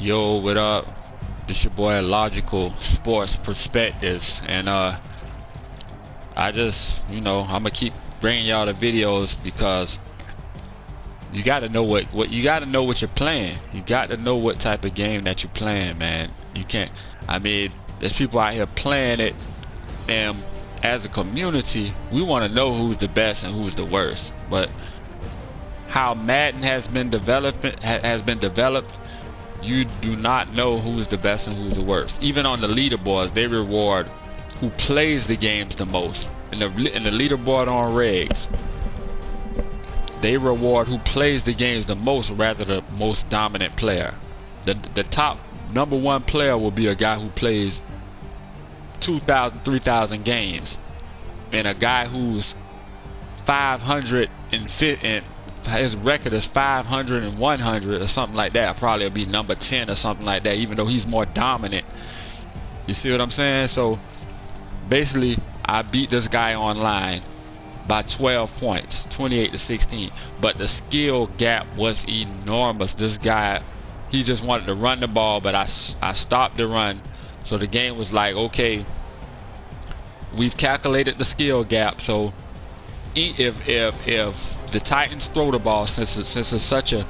Yo, what up? This your boy Logical Sports Perspectives, and I just, I'm gonna keep bringing y'all the videos because you got to know what you got to know what you're playing. You got to know what type of game that you're playing, man. You can't. I mean, there's people out here playing it, and as a community, we want to know who's the best and who's the worst. But how Madden has been developed, you do not know who's the best and who's the worst. Even on the leaderboards, they reward who plays the games the most. In the leaderboard on regs, they reward who plays the games the most rather the most dominant player. The top number one player will be a guy who plays 2,000, 3,000 games, and a guy who's 550 and his record is 500 and 100 or something like that. Probably will be number 10 or something like that, even though he's more dominant. You see what I'm saying? So basically, I beat this guy online by 12 points, 28-16. But the skill gap was enormous. This guy, he just wanted to run the ball, but I stopped the run. So the game was like, okay, we've calculated the skill gap. So if the Titans throw the ball, since it's such a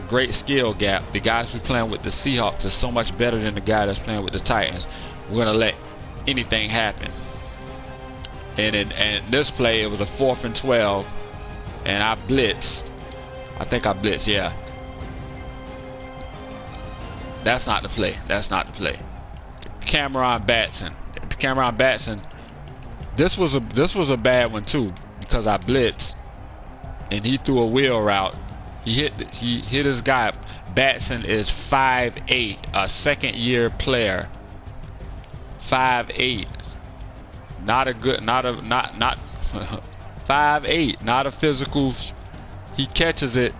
great skill gap, the guys who playing with the Seahawks are so much better than the guy that's playing with the Titans. We're gonna let anything happen. And in this play, it was a 4th and 12, and I blitz. I think I blitz. Yeah, that's not the play. That's not the play. Cameron Batson. This was a bad one too, because I blitzed and he threw a wheel route. He hit his guy. Batson is 5'8", a second-year player. 5'8", not 5'8", not a physical. He catches it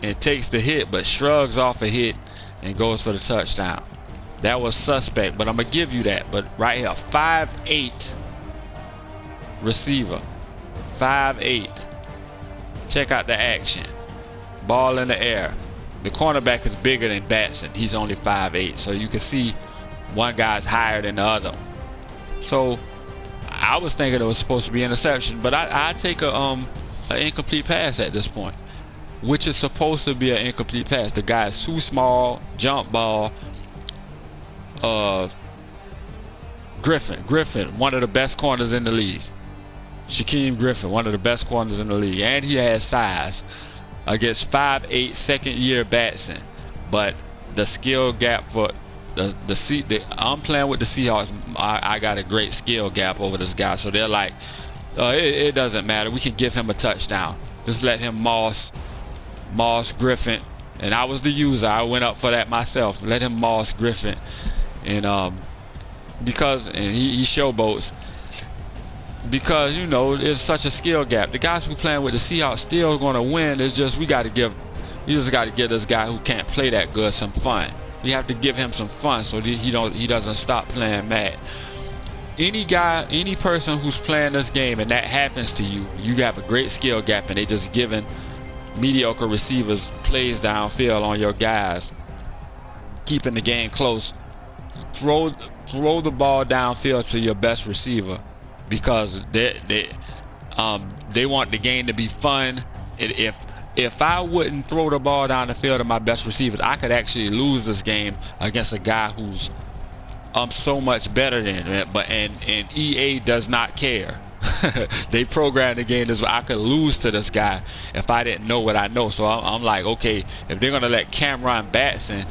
and takes the hit, but shrugs off a hit and goes for the touchdown. That was suspect, but I'm gonna give you that. But right here, 5'8" receiver, 5'8". Check out the action. Ball in the air. The cornerback is bigger than Batson. He's only 5'8", so you can see one guy's higher than the other. So I was thinking it was supposed to be interception, but I take an incomplete pass at this point, which is supposed to be an incomplete pass. The guy is too small. Jump ball. Griffin, one of the best corners in the league. Shaquem Griffin, one of the best corners in the league, and he has size against 5'8" second-year Batson. But the skill gap for I'm playing with the Seahawks. I got a great skill gap over this guy, so they're like, it doesn't matter. We can give him a touchdown. Just let him moss Griffin, and I was the user. I went up for that myself. Let him moss Griffin, and because he showboats. Because it's such a skill gap. The guys who playing with the Seahawks still gonna win. It's just we just got to give this guy who can't play that good some fun. We have to give him some fun so he doesn't stop playing Madden. Any person who's playing this game and that happens to you, you have a great skill gap and they just giving mediocre receivers plays downfield on your guys, keeping the game close. Throw the ball downfield to your best receiver, because they want the game to be fun. If I wouldn't throw the ball down the field to my best receivers, I could actually lose this game against a guy who's so much better than it. And EA does not care. They programmed the game this way. I could lose to this guy if I didn't know what I know. So I'm like, okay, if they're gonna let Cameron Batson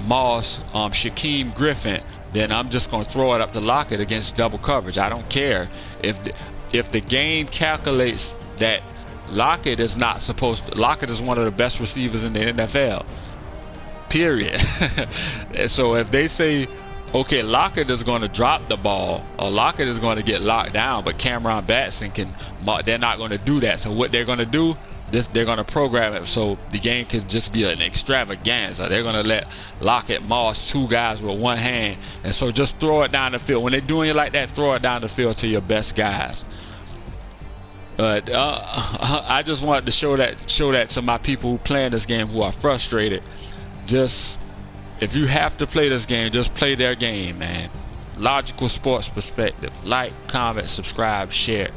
moss Shaquem Griffin, then I'm just gonna throw it up to Lockett against double coverage. I don't care if the game calculates that Lockett is not supposed to. Lockett is one of the best receivers in the NFL. Period. So if they say, okay, Lockett is going to drop the ball, or Lockett is going to get locked down, but Cameron Batson they're not going to do that. So what they're going to do, they're going to program it so the game can just be an extravaganza. They're going to let Lockett moss two guys with one hand, and so just throw it down the field. When they're doing it like that, throw it down the field to your best guys. But I just wanted to show that to my people who playing this game who are frustrated. Just If you have to play this game, just play their game, man. Logical Sports Perspective. Like, comment, subscribe, share.